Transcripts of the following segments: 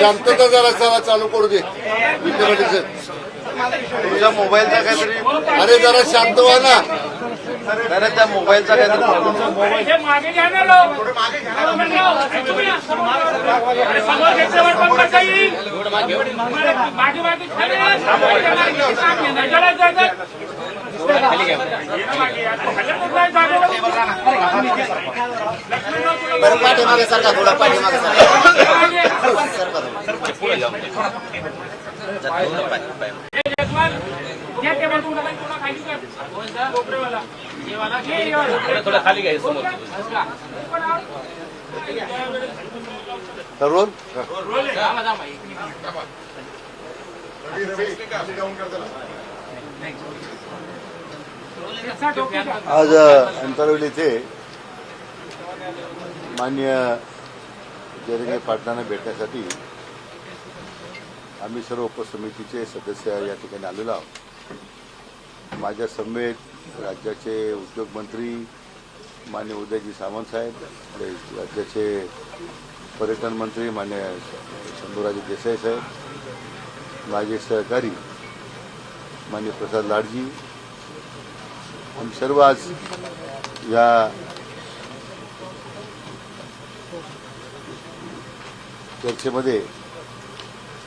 शांतता जरा चालू करू दे. तुझ्या मोबाईलचा काहीतरी, अरे जरा शांत व्हा ना. नाही त्या मोबाईलचा काहीतरी मागे घ्या ना लोक. पाठीमागे सारखा थोडा पाठीमागे थोडा खाली घ्या समोर. तरुण आज अंतरवली येथे माननीय जरंगे पाटलांना भेटण्यासाठी आम्ही सर्व उपसमितीचे सदस्य या ठिकाणी आलेलो आहोत. माझ्या समवेत राज्याचे उद्योगमंत्री माननीय उदयजी सामंत साहेब, राज्याचे पर्यटन मंत्री माननीय शंभूराजे देसाई साहेब, माझे सहकारी माननीय प्रसाद लाडजी, आम्ही सर्व आज या चर्चेमध्ये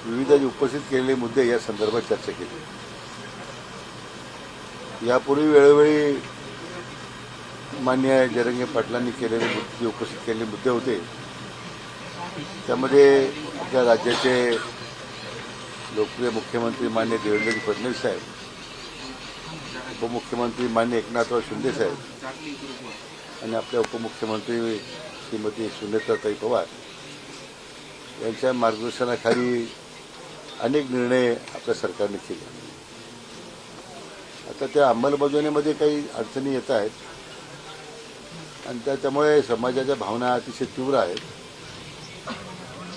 विविध उपस्थित केलेले मुद्दे या संदर्भात चर्चा केली. यापूर्वी वेळोवेळी माननीय जरंगे पाटलांनी केलेले मुद्दे, उपस्थित केलेले मुद्दे होते, त्यामध्ये आपल्या राज्याचे लोकप्रिय मुख्यमंत्री माननीय देवेंद्रजी फडणवीस साहेब, उपमुख्यमंत्री माननीय एकनाथराव शिंदे साहेब आणि आपल्या उपमुख्यमंत्री श्रीमती सुनेत्राताई पवार यांच्या मार्गदर्शनाखाली अनेक निर्णय आपल्या सरकारने केले. आता त्या अंमलबजावणीमध्ये काही अडचणी येत आहेत आणि त्यामुळे समाजाच्या भावना अतिशय तीव्र आहेत.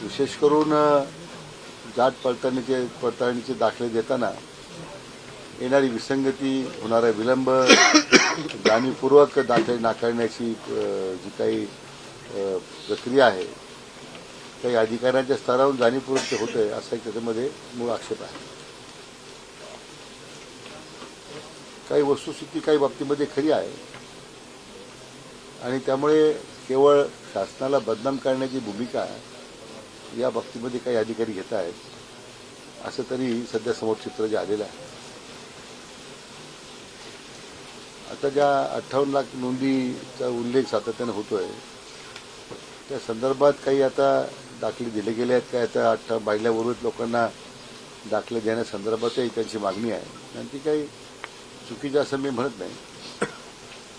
विशेष करून जात पडताळणीचे दाखले देताना येणारी विसंगती, होणारा विलंब, जाणीवपूर्वक दाखले नाकारण्याची जी काही प्रक्रिया आहे, काही अधिकाऱ्यांच्या स्तरावरून जाणीवपूर्वक ते होतंय असा एक त्याच्यामध्ये मूळ आक्षेप आहे. काही वस्तुस्थिती काही बाबतीमध्ये खरी आहे आणि त्यामुळे केवळ शासनाला बदनाम करण्याची भूमिका या बाबतीमध्ये काही अधिकारी घेत आहेत, असं तरी सध्या समोर चित्र जे आलेलं आहे. आता ज्या 58 लाख नोंदीचा उल्लेख सातत्याने होतोय, त्या संदर्भात काही आता दाखले दिले गेले आहेत काय, आता बायल्यावरून लोकांना दाखले देण्यासंदर्भातही त्यांची मागणी आहे आणि ती काही चुकीची असं मी म्हणत नाही.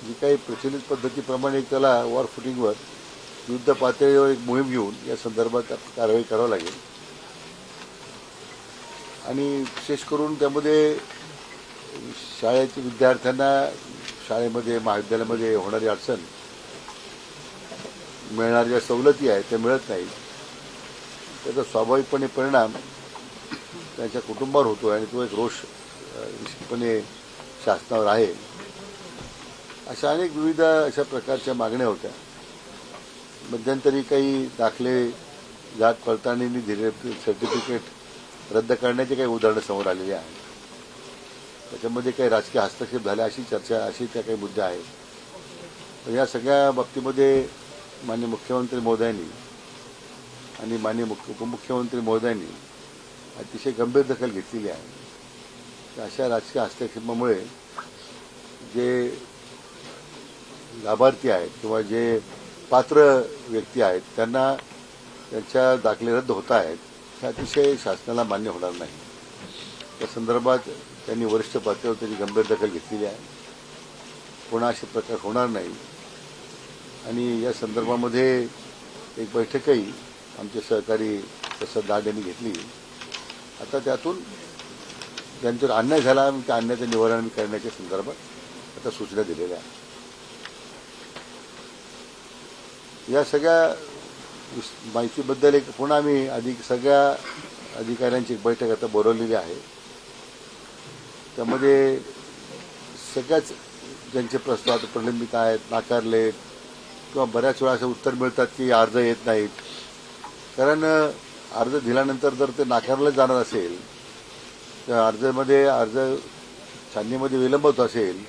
जी काही प्रचलित पद्धतीप्रमाणे एक त्याला वॉर फुटिंगवर युद्ध पातळीवर एक मोहीम घेऊन या संदर्भात कारवाई करावी लागेल आणि विशेष करून त्यामध्ये शाळेच्या विद्यार्थ्यांना शाळेमध्ये महाविद्यालयामध्ये होणारी अडचण, मिळणाऱ्या ज्या सवलती आहेत त्या मिळत नाही, त्याचा स्वाभाविकपणे परिणाम त्यांच्या कुटुंबावर होतो आणि तो एक रोष निश्चितपणे शासनावर आहे. अशा अनेक विविध अशा प्रकारच्या मागण्या होत्या. मध्यंतरी काही दाखले जात पडताळणीने दिलेले सर्टिफिकेट रद्द करण्याचे काही उदाहरणं समोर आलेली आहेत. त्याच्यामध्ये काही राजकीय हस्तक्षेप झाले अशी चर्चा, अशी त्या काही मुद्दे आहेत. तर या सगळ्या बाबतीमध्ये माननीय मुख्यमंत्री महोदयांनी आणि माननीय उपमुख्यमंत्री महोदयांनी अतिशय गंभीर दखल घेतलेली आहे. अशा राजकीय हस्तक्षेपामुळे जे लाभार्थी आहेत किंवा जे पात्र व्यक्ती आहेत त्यांना त्यांच्या दाखले रद्द होत आहेत, हे अतिशय शासनाला मान्य होणार नाही. त्या संदर्भात त्यांनी वरिष्ठ पातळीवर त्याची गंभीर दखल घेतलेली आहे. पुन्हा असे प्रकार होणार नाही आणि या संदर्भामध्ये एक बैठकही आमचे सहकारी प्रसाद लाड यांनी घेतली. आता त्यातून ज्यांच्यावर अन्याय झाला त्या अन्यायाचं निवारण करण्याच्या संदर्भात आता सूचना दिलेल्या आहेत. या सगळ्या माहितीबद्दल एक पुन्हा आम्ही सगळ्या अधिकाऱ्यांची एक बैठक आता बोलवलेली आहे. त्यामध्ये सगळ्याच ज्यांचे प्रस्ताव आता प्रलंबित आहेत, नाकारले किंवा बऱ्याच वेळा असं उत्तर मिळतात की अर्ज येत नाहीत. कारण अर्ज दिल्यानंतर जर ते नाकारलं जाणार असेल, त्या अर्ज छाननीमध्ये विलंब होत असेल,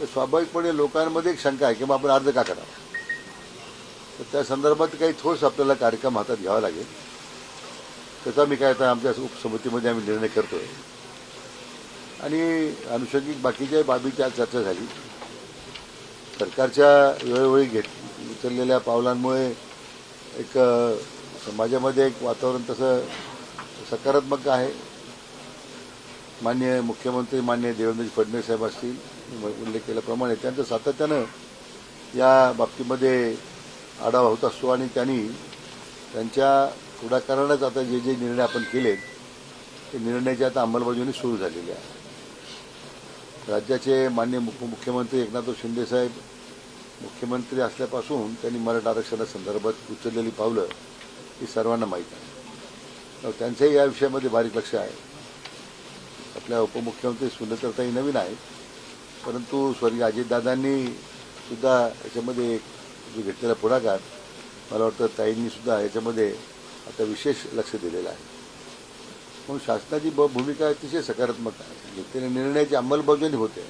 तर स्वाभाविकपणे लोकांमध्ये एक शंका आहे की मग आपण अर्ज का करावा. तर त्या संदर्भात काही ठोस आपल्याला कार्यक्रम हातात घ्यावा लागेल. त्याचा मी काय आता आमच्या उपसमितीमध्ये आम्ही निर्णय करतोय आणि अनुषंगिक बाकीच्या बाबीची आज चर्चा झाली. सरकारच्या वेळोवेळी उचललेल्या पावलांमुळे एक समाजामध्ये एक वातावरण तसं सकारात्मक आहे. माननीय मुख्यमंत्री माननीय देवेंद्र फडणवीस साहेब असतील, उल्लेख केल्याप्रमाणे त्यांचं सातत्यानं या बाबतीमध्ये आढावा होत असतो आणि त्यांनी त्यांच्या पुढाकारानंच आता जे जे निर्णय आपण केलेत ते निर्णयाची आता अंमलबजावणी सुरू झालेली आहे. राज्याचे माननीय मुख्यमंत्री एकनाथ शिंदेसाहेब मुख्यमंत्री असल्यापासून त्यांनी मराठा आरक्षणासंदर्भात उचललेली पावलं ही सर्वांना माहीत आहे. त्यांचंही या विषयामध्ये बारीक लक्ष आहे. आपल्या उपमुख्यमंत्री सुनेत्रताई नवीन आहेत, परंतु स्वर्गीय अजितदादांनी सुद्धा याच्यामध्ये जो घेतलेला पुढाकार, मला वाटतं ताईंनी सुद्धा याच्यामध्ये आता विशेष लक्ष दिलेलं आहे. म्हणून शासनाची भूमिका अतिशय सकारात्मक आहे. घेतलेल्या निर्णयाची अंमलबजावणी होते.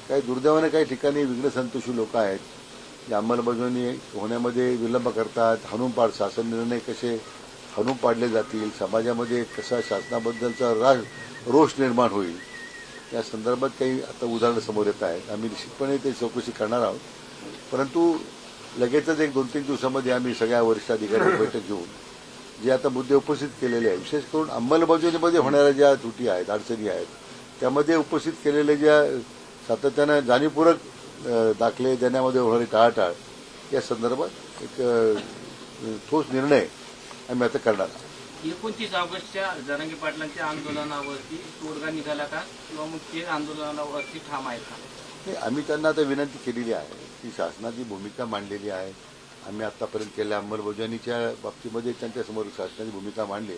काही दुर्दैवाने काही ठिकाणी विघ्नसंतोषी लोक आहेत जे अंमलबजावणी होण्यामध्ये विलंब करतात. शासन निर्णय कसे हाणून पाडले जातील, समाजामध्ये कसा शासनाबद्दलचा रोष निर्माण होईल, या संदर्भात काही आता उदाहरणं समोर येत आहेत. आम्ही निश्चितपणे ते चौकशी करणार आहोत. परंतु लगेचच 1-2-3 दिवसामध्ये आम्ही सगळ्या वरिष्ठ अधिकाऱ्यांची बैठक घेऊन जे आता मुद्दे उपस्थित केलेले आहेत, विशेष करून अंमलबजावणीमध्ये होणाऱ्या ज्या त्रुटी आहेत, अडचणी आहेत, त्यामध्ये उपस्थित केलेले ज्या सातत्यानं जाणीवपूर्वक दाखले देण्यामध्ये होणारी टाळाटाळ, या संदर्भात एक ठोस निर्णय आम्ही आता करणार आहोत. 29 ऑगस्टच्या जरांगे पाटलांच्या आंदोलनावरती तोडगा निघाला का किंवा मग ते आंदोलनावरती ठाम आहेत का? नाही, आम्ही त्यांना आता विनंती केलेली आहे की शासनाची भूमिका मांडलेली आहे. आम्ही आत्तापर्यंत केल्या अंमलबजावणीच्या बाबतीमध्ये त्यांच्यासमोर शासनाची भूमिका मांडली.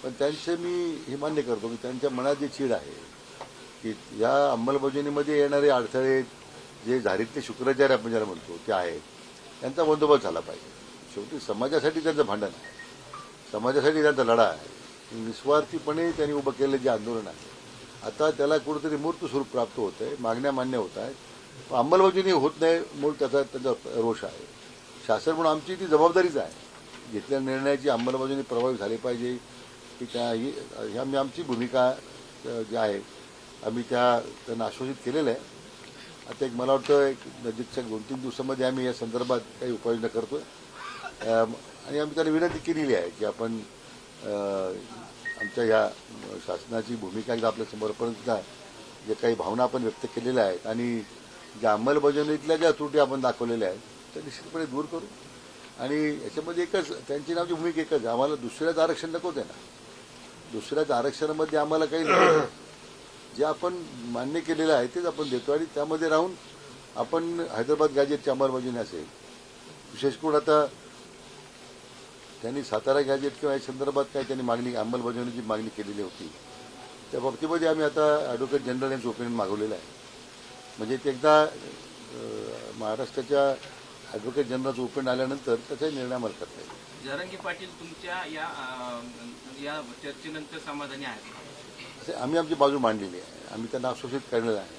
पण त्यांचे मी हे मान्य करतो की त्यांच्या मनात जी चीड आहे की या अंमलबजावणीमध्ये येणारे अडथळे, जे झारीतले शुक्राचार्य आपण ज्याला म्हणतो ते आहेत, त्यांचा बंदोबस्त झाला पाहिजे. शेवटी समाजासाठी त्यांचं भांडण आहे, समाजासाठी त्यांचा लढा आहे. निस्वार्थीपणे त्यांनी उभं केलेलं जे आंदोलन आहे, आता त्याला कुठेतरी मूर्त स्वरूप प्राप्त होत आहे, मागण्या मान्य होत आहेत, अंमलबजावणी होत नाही. मूळ त्यांचा रोष आहे. शासन म्हणून आमची ती जबाबदारीच आहे. घेतलेल्या निर्णयाची अंमलबजावणी प्रभावी झाली पाहिजे की ही आमची भूमिका जी आहे आम्ही त्यांना आश्वासित केलेलं आहे. आता एक मला वाटतं एक नजीकच्या 2-3 दिवसामध्ये आम्ही या संदर्भात काही उपाययोजना करतोय आणि आम्ही त्यांना विनंती केलेली आहे की आपण आमच्या ह्या शासनाची भूमिका एकदा आपल्या समोरपर्यंत जे काही भावना आपण व्यक्त केलेल्या आहेत आणि ज्या अंमलबजावणीतल्या ज्या त्रुटी आपण दाखवलेल्या आहेत त्या निश्चितपणे दूर करू. आणि याच्यामध्ये एकच त्यांची नावची भूमिका एकच, आम्हाला दुसऱ्याचं आरक्षण नकोच आहे ना. दुसऱ्याच आरक्षणामध्ये आम्हाला काही नको. जे आपण मान्य केलेलं आहे तेच आपण देतो आणि त्यामध्ये राहून आपण हैदराबाद गॅजेटची अंमलबजावणी असेल, विशेष करून आता त्यांनी सातारा गॅजेट किंवा या संदर्भात काय त्यांनी अंमलबजावणीची मागणी केलेली होती, त्या बाबतीमध्ये आम्ही आता ॲडव्होकेट जनरल यांचं ओपिनियन मागवलेलं आहे. म्हणजे ते एकदा महाराष्ट्राच्या ॲडव्होकेट जनरलचं ओपिनियन आल्यानंतर त्याचाही निर्णय अमल करता येईल. जरांगे पाटील तुमच्या या चर्चेनंतर समाधानी आहेत? असे आम्ही आमची बाजू मांडलेली आहे. आम्ही त्यांना आश्वासित केलेलं आहे.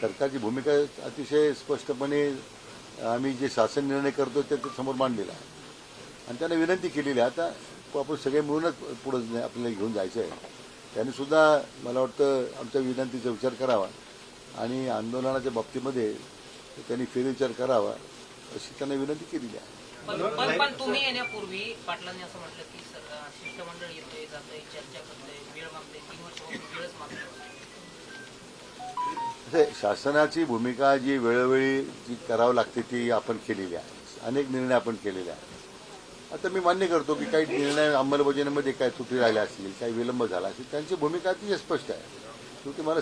सरकारची भूमिका अतिशय स्पष्टपणे आम्ही जे शासन निर्णय करतो ते समोर मांडलेला आहे आणि त्यांना विनंती केलेली आहे. आता आपण सगळे मिळूनच पुढे आपल्याला घेऊन जायचं आहे. त्यांनी सुद्धा मला वाटतं आमच्या विनंतीचा विचार करावा आणि आंदोलनाच्या बाबतीमध्ये त्यांनी फेरविचार करावा अशी त्यांना विनंती केलेली आहे. पण तुम्ही येण्यापूर्वी पाटलांनी असं म्हटलं की शिष्टमंडळ येतंय जातंय, चर्चा करतंय, वेळ मागतंय, 3 वर्ष वेळच मागतंय. शासनाची भूमिका जी वेळोवेळी जी करावं लागते ती आपण केलेली आहे. अनेक निर्णय आपण केलेले आहेत. आता मी मान्य करतो की काही निर्णय अंमलबजावणीमध्ये काही त्रुटी राहिल्या असतील, काही विलंब झाला असेल, त्यांची भूमिका अतिशय स्पष्ट आहे. शेवटी मला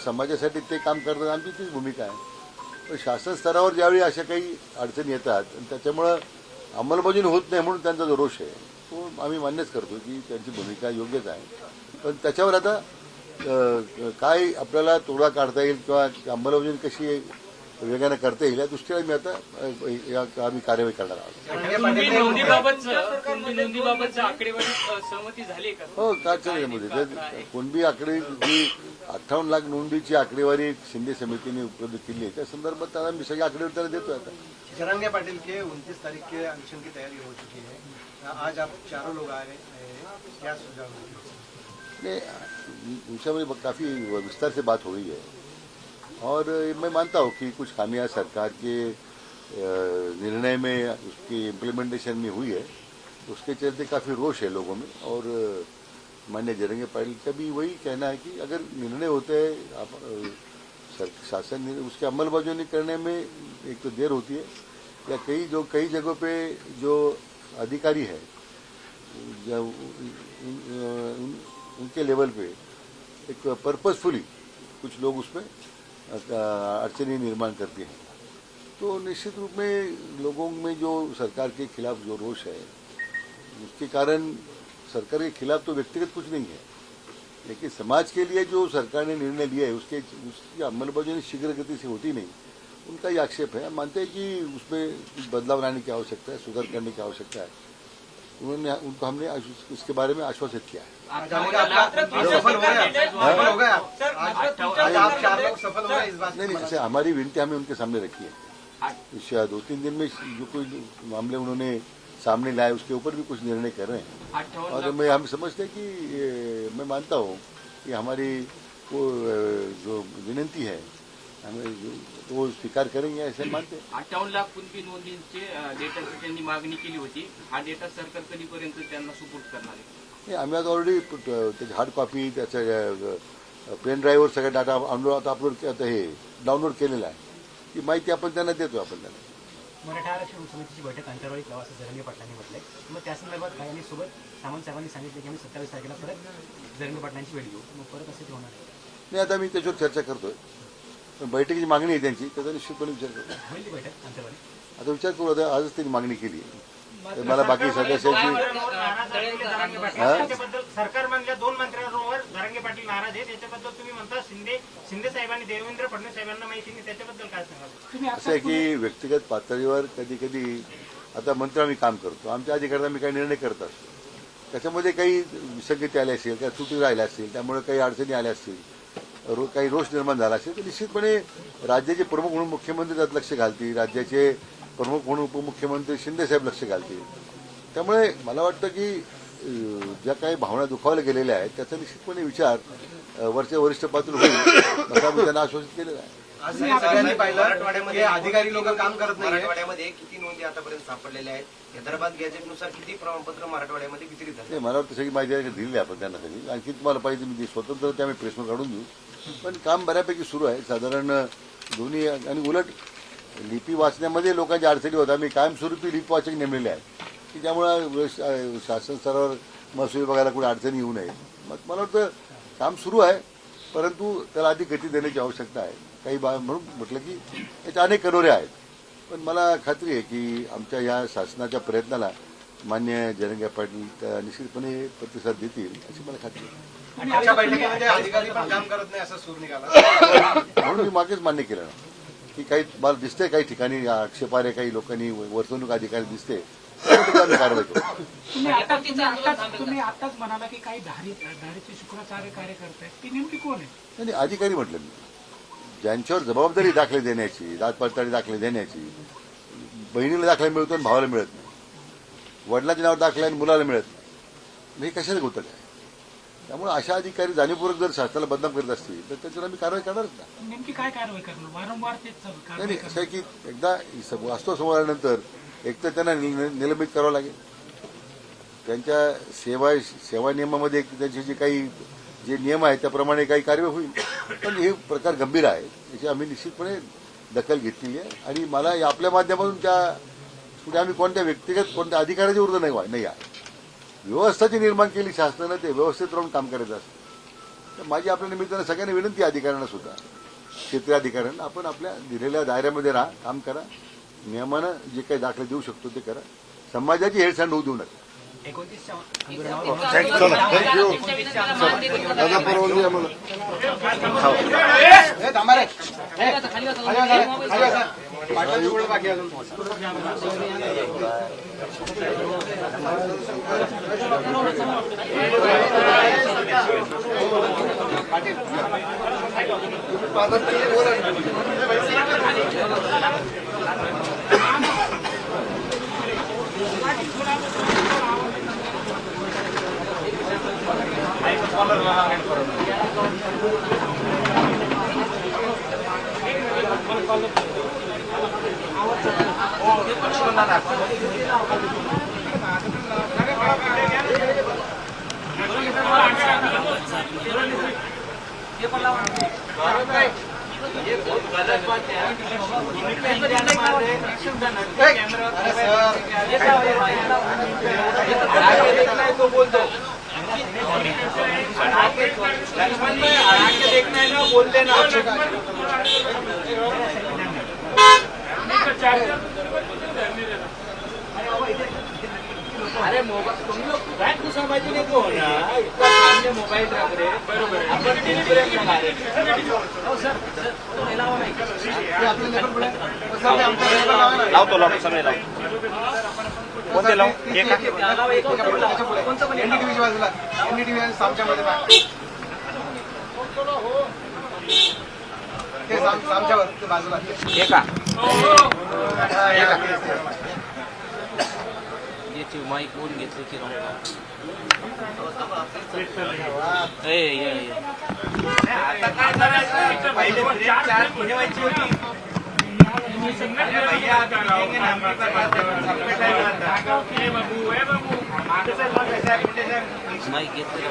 समाजासाठी ते काम करतात, आमची तीच भूमिका आहे. पण शासन स्तरावर ज्यावेळी अशा काही अडचणी येतात आणि त्याच्यामुळं अंमलबजावणी होत नाही म्हणून त्यांचा जो रोष आहे तो आम्ही मान्यच करतो की त्यांची भूमिका योग्यच आहे. पण त्याच्यावर आता काय आपल्याला तोडगा काढता येईल किंवा अंमलबजावणी कशी वेगाने करता येईल या दृष्टीने मी आता आम्ही कार्यवाही करणार आहोत. नोंदीबाबतच्या आकडेवारीत सहमती झाली का? हो, काय त्याच्यामध्ये कुणबी आकडे जी 58 लाख नोंदीची आकडेवारी शिंदे समितीने उपलब्ध केली आहे त्या संदर्भात आम्ही सगळी आकडेवारी त्याला देतोय आता. जरंगे पाटिल के 29 तारीख के अनशन की तैयारी हो चुकी है, आज आप चारों लोग आए हैं, क्या सुझाव उसमें काफ़ी विस्तार से बात हो रही है और मैं मानता हूँ कि कुछ खामियां सरकार के निर्णय में उसकी इम्प्लीमेंटेशन में हुई है, उसके चलते काफ़ी रोष है लोगों में. और माननीय जरंगे पाटिल का भी वही कहना है कि अगर निर्णय होते हैं शासन उसके अमलबजावनी करने में एक तो देर होती है या कई जगहों पे जो अधिकारी है उनके लेवल पे एक पर्पसफुली कुछ लोग उसमें अड़चनी निर्माण करते हैं. तो निश्चित रूप में लोगों में जो सरकार के खिलाफ जो रोष है उसके कारण सरकार के खिलाफ तो व्यक्तिगत कुछ नहीं है, लेकिन समाज के लिए जो सरकार ने निर्णय लिया है उसकी अमलबजावनी शीघ्र गति से होती नहीं, उनका ये आक्षेप है. हम मानते हैं कि उसमें बदलाव लाने की आवश्यकता है, सुधार करने की आवश्यकता है. उनको हमने इसके बारे में आश्वासित किया है. नहीं, ऐसे हमारी विनती हमें उनके सामने रखी है. इस 2-3 दिन में जो कोई मामले उन्होंने सामने लाए उसके ऊपर भी कुछ निर्णय कर रहे हैं और हम समझते हैं कि मैं मानता हूँ कि हमारी वो जो विनंती है हमें वो स्वीकार करेंगे ऐसे मानते हैं. 58 लाख कुणबी नोंदींचे डेटाची त्यांनी मागणी केली होती. हा डेटा सरकार कधीपर्यंत त्यांना सुपूर्द करणार आहे? आम्ही आता ऑलरेडी त्याची हार्ड कॉपी त्याच्या पेन ड्राईव्हवर सगळा डाटा अपलोड आता हे डाउनलोड केलेला आहे. ती माहिती आपण त्यांना देतो. आपण त्यांना मराठा आरक्षण समितीची बैठक अंतर्वाळीत लावा असं जरंगे पाटलांनी म्हटलंय. मग त्या संदर्भात काही आणि सोबत सामंत साहेबांनी सांगितलं की आम्ही 27 तारखेला परत जरंगे पाटलांची भेट घेऊ. मग परत असं ते होणार आहे? नाही, आता मी त्याच्यावर चर्चा करतोय. पण बैठकीची मागणी आहे त्यांची, त्याचा निश्चितपणे विचार करतो. होईल ती बैठक अंतर्वाळी? आता विचार करू. आता आजच त्यांनी मागणी केली तर मला बाकी सदस्यांची सरकार मधल्या 2 मंत्र्यांवर जरांगे पाटील नाराज आहेत. त्याच्याबद्दल तुम्ही म्हणता शिंदे साहेबांनी देवेंद्र फडणवीस साहेबांना माहिती नाही, त्याच्याबद्दल काय सांगाल? असं आहे की व्यक्तिगत पातळीवर कधी कधी आता मंत्री आम्ही काम करतो, आमच्या अधिकारात आम्ही काही निर्णय करत असतो. त्याच्यामध्ये काही विसंगती आली असेल, काही त्रुटी राहिल्या असतील, त्यामुळे काही अडचणी आल्या असतील, काही रोष निर्माण झाला असेल तर निश्चितपणे राज्याचे प्रमुख म्हणून मुख्यमंत्री त्यात लक्ष घालतील, राज्याचे प्रमुख म्हणून उपमुख्यमंत्री शिंदेसाहेब लक्ष घालतील. त्यामुळे मला वाटतं की ज्या काही भावना दुखावल्या गेलेल्या आहेत त्याचा निश्चितपणे विचार वरच्या वरिष्ठ पातळीवर होईल असं आम्ही त्यांना आश्वासित केलेलं आहे. सगळ्यांनी पाहिलं अधिकारी लोक काम करत नाही. मराठवाड्यामध्ये किती नोंदी आतापर्यंत सापडलेल्या आहेत? हैदराबाद गॅजेटनुसार किती प्रमाणपत्र मराठवाड्यामध्ये वितरित झाले? नाही, मला वाटतं सगळी माहिती दिलेली आहे आपण त्यांना सगळी. आणखी तुम्हाला पाहिजे मी स्वतंत्र ते आम्ही प्रेसवर काढून देऊ. पण काम बऱ्यापैकी सुरू आहे साधारण दोन्ही. आणि उलट लिपी वाचण्यामध्ये लोकांच्या अडचणी होत्या. आम्ही कायमस्वरूपी लिपी वाचक नेमलेले आहेत की ज्यामुळे शासन स्तरावर महसूल विभागाला कुठे अडचणी येऊ नये. मग मला वाटतं काम सुरू आहे, परंतु त्याला अधिक गती देण्याची आवश्यकता आहे. काही म्हणून म्हटलं की याच्या अनेक कनोरे आहेत. पण मला खात्री आहे की आमच्या या शासनाच्या प्रयत्नाला मान्य जरंगे पाटील निश्चितपणे प्रतिसाद देतील अशी मला खात्री आहे. आजच्या बैठकीमध्ये अधिकारी पण काम करत नाही असं सूर निघाला म्हणून मी मागेच मान्य केलं ना की काही मला दिसतंय काही ठिकाणी आक्षेपार्ह काही लोकांनी वर्तवणूक अधिकारी दिसते आम्ही कारवाई करू. तुम्ही आताच म्हणाला की काही धाडीचे शुक्राचार्य कार्यकर्ते आहेत, ती नेमकी कोण आहे? नाही, अधिकारी म्हटलं मी ज्यांच्यावर जबाबदारी दाखले देण्याची, दात पडताळी दाखले देण्याची. बहिणीला दाखला मिळतो आणि भावाला मिळत नाही, वडिलांच्या नावावर दाखला आणि मुलाला मिळत नाही, हे कशाला होतं काय? त्यामुळे अशा अधिकारी जाणीवपूर्वक जर शासनाला बदनाम करत असतील तर त्याच्यावर आम्ही कारवाई करणारच ना. नेमकी काय कारवाई करणार? वारंवार तेच चालू. नाही, असं आहे की एकदा वास्तव समोर आल्यानंतर एक तर त्यांना निलंबित करावं लागेल. त्यांच्या सेवा नियमामध्ये त्यांचे जे नियम आहेत त्याप्रमाणे काही कार्यवाही होईल. पण हे प्रकार गंभीर आहे, याची आम्ही निश्चितपणे दखल घेतलेली आहे. आणि मला आपल्या माध्यमातून कुठे आम्ही कोणत्या अधिकाऱ्याच्या विरुद्ध नाही आहे. व्यवस्था जी निर्माण केली शासनानं ते व्यवस्थित राहून काम करायचं असतं. तर माझी आपल्या निमित्तानं सगळ्यांना विनंती आहे, अधिकाऱ्यांना सुद्धा, क्षेत्रीय अधिकाऱ्यांना, आपण आपल्या दिलेल्या दायऱ्यामध्ये राहा, काम करा, नियमानं जे काही दाखले देऊ शकतो ते करा, समाजाची हेळसांड होऊ देऊ नका. 29च्या आंदोलनावर दादा परवानगी आम्हाला पाटलांची ओळख बाकी अजून बोलते ना अरे मोबाईल तुम लोग बैठ को समझने को हो ना इतना सामने मोबाइल रख रहे बरोबर अपन टेलीग्राम लगा रहे लावतो समजे लावतो कोणते लावू एनडीटीव्हीच्या बाजूला एनडीटीव्ही आणि सामच्या मध्ये ते सामच्यावर ते बाजूला एका याची माईक कोण घेतली की आता काय करायचं पहिले चार ठेवायची होती माईक घेतली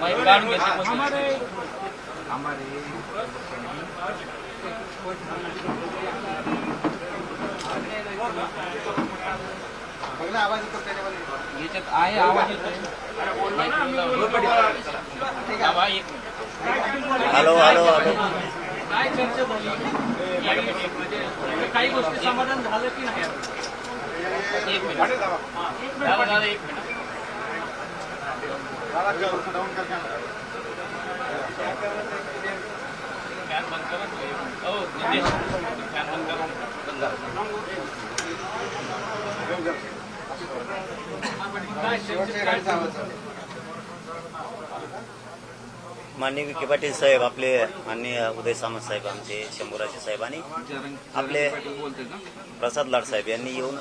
माईक काढून घेतली आवाज येतो त्याच्यामध्ये याच्यात आहे आवाज येतोय हॅलो हॅलो हॅलो काय चर्चा झाली काही गोष्टी समाधान झालं की नाही एक मिनिट दादा एक मिनिट फॅन बंद करा हो नितेश फॅन बंद करा माननीय विखे पाटील साहेब आपले माननीय उदय सामंत साहेब आमचे शंभूराजे साहेब आणि आपले प्रसाद लाड साहेब यांनी येऊन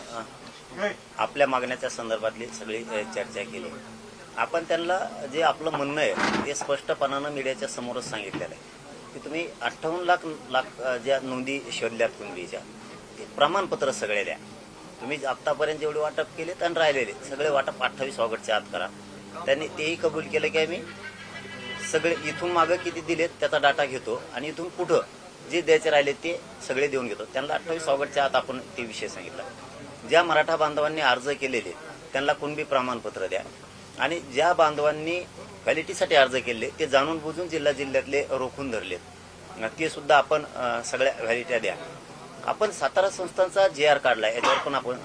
आपल्या मागण्याच्या संदर्भातली सगळी चर्चा केली. आपण त्यांना जे आपलं म्हणणं आहे ते स्पष्टपणानं मीडियाच्या समोरच सांगितलेलं आहे की तुम्ही 58 लाख ज्या नोंदी शोधल्यात कुणबीच्या ते प्रमाणपत्र सगळे द्या. तुम्ही आत्तापर्यंत जेवढे वाटप केले आणि राहिलेले सगळे वाटप 28 ऑगस्टच्या आत करा. त्यांनी तेही कबूल केलं की आम्ही सगळे इथून मागं किती दिलेत त्याचा डाटा घेतो आणि इथून पुढं जे द्यायचे राहिले ते सगळे देऊन घेतो. त्यांना 28 ऑगस्टच्या आत आपण ते विषय सांगितला. ज्या मराठा बांधवांनी अर्ज केलेले त्यांना कुणबी प्रमाणपत्र द्या आणि ज्या बांधवांनी व्हॅलिटीसाठी अर्ज केले ते जाणून बुजून जिल्ह्यातले रोखून धरलेत ते सुद्धा आपण सगळ्या व्हॅलिट्या द्या. आपण सातारा संस्थांचा JR काढलाय, याच्यावर पण आपण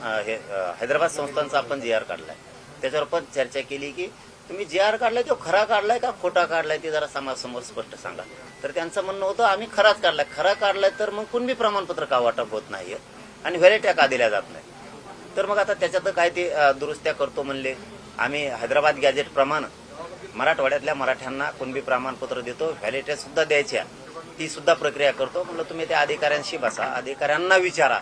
हैदराबाद संस्थांचा आपण JR काढलाय, त्याच्यावर पण चर्चा केली की तुम्ही JR काढलाय तो खरा काढलाय का खोटा काढलाय ते जरा समाजासमोर स्पष्ट सांगा. तर त्यांचं म्हणणं होतं आम्ही खराच काढलाय. खरा काढलाय तर मग कुणबी प्रमाणपत्र का वाटप होत नाही आणि व्हॅलिट्या का दिल्या जात नाही. तर मग आता त्याच्यात काय ते दुरुस्त्या करतो म्हणले. आम्ही हैदराबाद गॅजेट प्रमाणे मराठवाड्यातल्या मराठ्यांना कुणबी प्रमाणपत्र देतो, व्हॅलिट्या सुद्धा द्यायच्या ती सुद्धा प्रक्रिया करतो. म्हणलं तुम्ही त्या अधिकाऱ्यांशी बसा, अधिकाऱ्यांना विचारा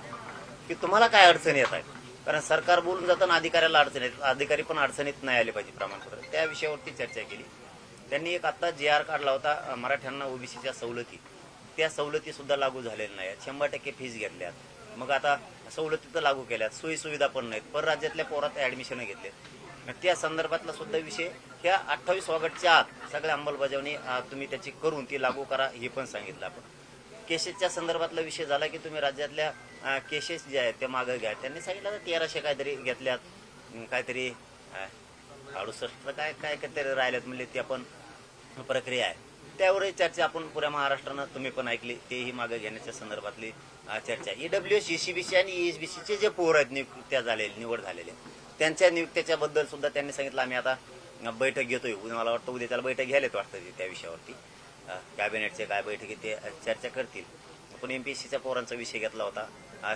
की तुम्हाला काय अडचणी येत आहेत. कारण सरकार बोलून जाताना अधिकाऱ्याला अडचण येत, अधिकारी पण अडचणीत नाही आले पाहिजे प्रमाणपत्र. त्या विषयावरती चर्चा केली. त्यांनी एक आता JR काढला होता मराठ्यांना ओबीसीच्या सवलती, त्या सवलती सुद्धा लागू झालेल्या नाही. 100% फीस घेतल्यात. मग आता सवलती तर लागू केल्यात, सोयी सुविधा पण नाहीत. परराज्यातल्या पोरात ऍडमिशन घेतले. त्या संदर्भातला सुद्धा विषय ह्या 28 ऑगस्टच्या आत सगळ्या अंमलबजावणी तुम्ही त्याची करून ती लागू करा हे पण सांगितलं आपण. केसेसच्या संदर्भातला विषय झाला की तुम्ही राज्यातल्या केसेस जे आहेत त्या मागं घ्या. त्यांनी सांगितलं 1300 काहीतरी घेतल्यात, काहीतरी 68 काय काय काहीतरी राहिलेत म्हणजे ती आपण प्रक्रिया आहे त्यावरही चर्चा आपण पुऱ्या महाराष्ट्रानं तुम्ही पण ऐकली तेही मागे घेण्याच्या संदर्भातली चर्चा. EWS, ECBC आणि ESBCचे जे पोर आहेत नियुक्त्या झालेले निवड झालेले त्यांच्या नियुक्त्याच्या बद्दल सुद्धा त्यांनी सांगितलं आम्ही आता बैठक घेतोय. मला वाटतं उद्या त्याला बैठक घ्यायलाच वाटतं त्या विषयावरती कॅबिनेटचे काय बैठकीत ते चर्चा करतील. पण MPSCच्या पोरांचा विषय घेतला होता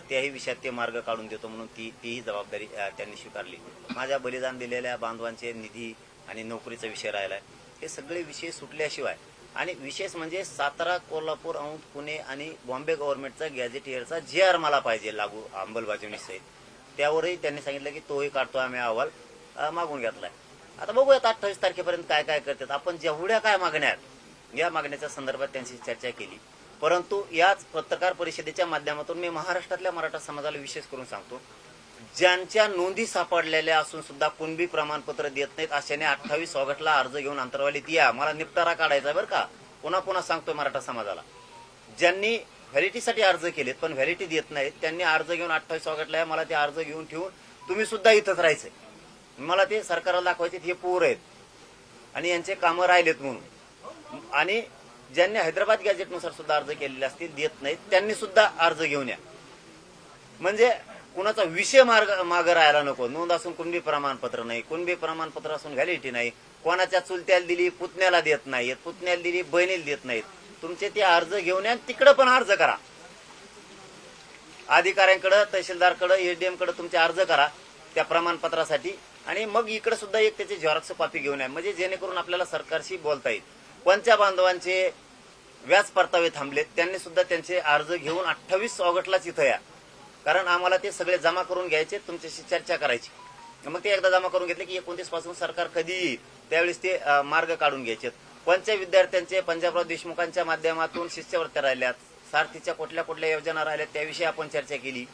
त्याही विषयात ते मार्ग काढून देतो म्हणून तीही जबाबदारी त्यांनी स्वीकारली. माझ्या बलिदान दिलेल्या बांधवांचे निधी आणि नोकरीचा विषय राहिलाय हे सगळे विषय सुटल्याशिवाय आणि विशेष म्हणजे सातारा, कोल्हापूर, औंध, पुणे आणि बॉम्बे गव्हर्नमेंटचा गॅझेटियरचा GR मला पाहिजे लागू अंमलबजावणीसहित त्यावरही त्यांनी सांगितलं की तोही काढतो आम्ही अहवाल मागून घेतलाय. आता बघूयात 28 तारखेपर्यंत काय काय करतात. आपण जेवढ्या काय मागण्या या मागण्याच्या संदर्भात त्यांची चर्चा केली. परंतु याच पत्रकार परिषदेच्या माध्यमातून मी महाराष्ट्रातल्या मराठा समाजाला विशेष करून सांगतो ज्यांच्या नोंदी सापडलेल्या असून सुद्धा कुणबी प्रमाणपत्र देत नाहीत अशाने 28 ऑगस्टला अर्ज घेऊन अंतरवालीत या. मला निपटारा काढायचा बरं का. पुन्हा पुन्हा सांगतोय मराठा समाजाला ज्यांनी व्हॅलिटीसाठी अर्ज केलेत पण व्हॅलिटी देत नाहीत त्यांनी अर्ज घेऊन 28 ऑगस्टला या. मला ते अर्ज घेऊन ठेवून तुम्ही सुद्धा इथंच राहायचंय. मला ते सरकारला दाखवायचे हे पोर आहेत आणि यांचे कामं राहिलेत म्हणून. आणि ज्यांनी हैदराबाद गॅजेटनुसार सुद्धा अर्ज केलेले असतील देत नाहीत त्यांनी सुद्धा अर्ज घेऊन या. म्हणजे कुणाचा विषय मागं राहायला नको. नोंद असून कुणबी प्रमाणपत्र नाही, कुणबी प्रमाणपत्र असून व्हॅलिडिटी नाही, कोणाच्या चुलत्याला दिली पुतण्याला देत नाहीत, पुतण्याला दिली बहिणीला देत नाहीत. तुमचे ते अर्ज घेऊन या तिकडे पण अर्ज करा. अधिकाऱ्यांकडे, तहसीलदारकडे, SDM कडे तुमचे अर्ज करा त्या प्रमाणपत्रासाठी आणि मग इकडे सुद्धा एक त्याची झेरॉक्स कॉपी घेऊन या. म्हणजे जेणेकरून आपल्याला सरकारशी बोलता येईल. कोणत्या बांधवांचे व्याज परतावे थांबलेत त्यांनी सुद्धा त्यांचे अर्ज घेऊन 28 ऑगस्टलाच इथं या. कारण आम्हाला ते सगळे जमा करून घ्यायचे, तुमच्याशी चर्चा करायची. मग ते एकदा जमा करून घेतले की 29 पासून सरकार कधी येईल त्यावेळेस ते मार्ग काढून घ्यायचे. कोणत्या विद्यार्थ्यांचे पंजाबराव देशमुखांच्या माध्यमातून शिष्यवृत्त्या राहिल्यात, सारथीच्या कुठल्या कुठल्या योजना राहिल्यात त्याविषयी आपण चर्चा केली.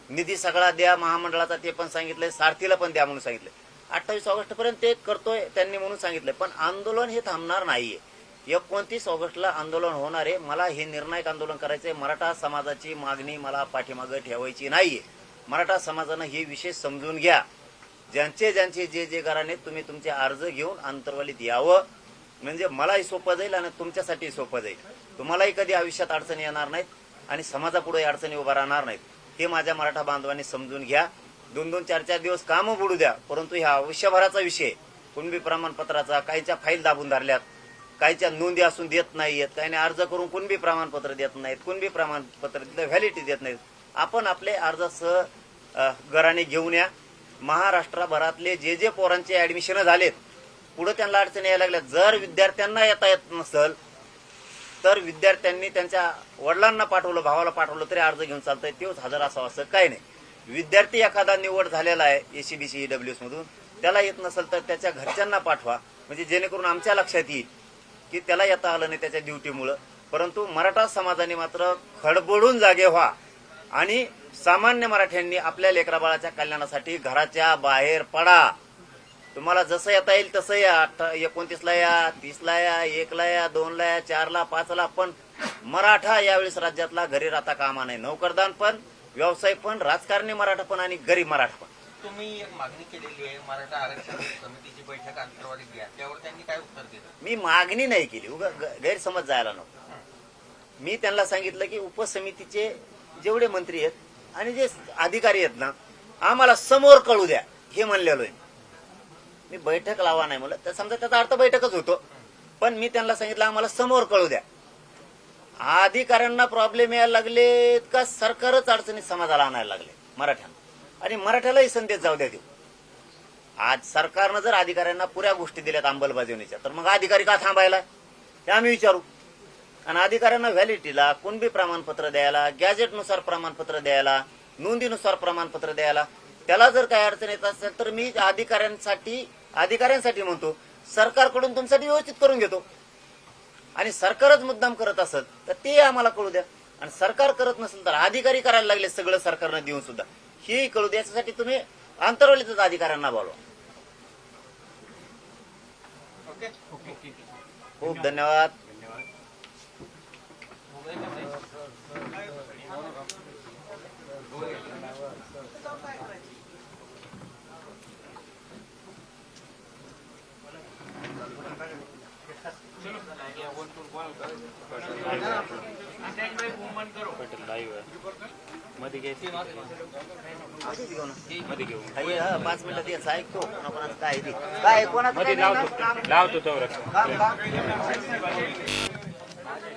निधी सगळा द्या महामंडळाचा ते पण सांगितलंय, सारथीला पण द्या म्हणून सांगितलंय. 28 ऑगस्ट पर्यंत ते करतोय त्यांनी म्हणून सांगितलंय. पण आंदोलन हे थांबणार नाहीये. 29 ऑगस्टला आंदोलन होणार आहे. मला हे निर्णायक आंदोलन करायचंय. मराठा समाजाची मागणी मला पाठीमागं ठेवायची नाहीये. मराठा समाजानं हे विषय समजून घ्या. ज्यांचे जे घराने तुम्ही तुमचे अर्ज घेऊन अंतरवालीत यावं म्हणजे मलाही सोपं जाईल आणि तुमच्यासाठी सोपं जाईल. तुम्हालाही कधी आयुष्यात अडचणी येणार नाहीत आणि समाजापुढे अडचणी उभा राहणार नाहीत. हे माझ्या मराठा बांधवांनी समजून घ्या. 2-2, 4-4 दिवस कामं बुडू द्या परंतु ह्या आयुष्यभराचा विषय कुणबी प्रमाणपत्राचा काहीच्या फाईल दाबून धरल्यात, काहीच्या नोंदी असून देत नाहीयेत, काहीने अर्ज करून कुणबी प्रमाणपत्र देत नाहीत, कुणबी प्रमाणपत्र व्हॅलिडिटी देत नाहीत. आपण आपले अर्जासह घराने घेऊन या. महाराष्ट्रभरातले जे पोरांचे ऍडमिशन झालेत पुढे त्यांना अडचणी यायला लागल्या. जर विद्यार्थ्यांना येता येत नसेल तर विद्यार्थ्यांनी त्यांच्या वडिलांना पाठवलं, भावाला पाठवलं तरी अर्ज घेऊन चालतंय. तेच हजर असावं असं काही नाही. विद्यार्थी एखादा निवड झालेला आहे ECBC, EWS मधून त्याला येत नसेल तर त्याच्या घरच्यांना पाठवा म्हणजे जेणेकरून आमच्या लक्षात येईल की त्याला येता आलं नाही त्याच्या ड्युटीमुळं. परंतु मराठा समाजाने मात्र खडबडून जागे व्हा आणि सामान्य मराठ्यांनी आपल्या लेकराबाळाच्या कल्याणासाठी घराच्या बाहेर पडा. तुम्हाला जसं येता येईल तसं या. 29ला या, 30ला या, 1ला या, 2ला या, 4ला, 5ला. पण मराठा यावेळेस राज्यातला घरी राहता कामा नाही. नोकरदान पण, व्यवसाय पण, राजकारणी मराठा पण आणि गरीब मराठा पण. तुम्ही एक मागणी केलेली आहे मराठा आरक्षण समितीची बैठक अंतरवालीत घ्या, त्यावर त्यांनी काय उत्तर दिलं? मी मागणी नाही केली, गैरसमज जायला नको. मी त्यांना सांगितलं की उपसमितीचे जेवढे मंत्री आहेत आणि जे अधिकारी आहेत ना आम्हाला समोर कळू द्या हे म्हणलेलो आहे. मी बैठक लावा नाही म्हणलं तर समजा त्याचा अर्थ बैठकच होतो. पण मी त्यांना सांगितलं आम्हाला समोर कळू द्या. अधिकाऱ्यांना प्रॉब्लेम यायला लागले का सरकारच अडचणीत समाजाला आणायला लागले मराठ्यांना आणि मराठ्यालाही संदेश जाऊ द्या देऊ. आज सरकारनं जर अधिकाऱ्यांना पुऱ्या गोष्टी दिल्यात अंमलबजावणीच्या तर मग अधिकारी का थांबायला हे आम्ही विचारू. आणि अधिकाऱ्यांना व्हॅलिडिटीला, कुणबी प्रमाणपत्र द्यायला, गॅजेटनुसार प्रमाणपत्र द्यायला, नोंदीनुसार प्रमाणपत्र द्यायला त्याला जर काही अडचण येत असेल तर मी अधिकाऱ्यांसाठी म्हणतो सरकारकडून तुमच्यासाठी व्यवस्थित करून घेतो. आणि सरकारच मुद्दाम करत असेल तर ते आम्हाला कळू द्या. आणि सरकार करत नसेल तर अधिकारी करायला लागले सगळं सरकारनं देऊन सुद्धा हेही कळू द्या. याच्यासाठी तुम्ही अंतरवलीतच अधिकाऱ्यांना बोलवा. खूप धन्यवाद. हा, 5 मिनिटात यायचं ऐकतो कोणाकोणाचं काय आहे ते. काय कोणाचं काय नाही ना? लावतो तो काम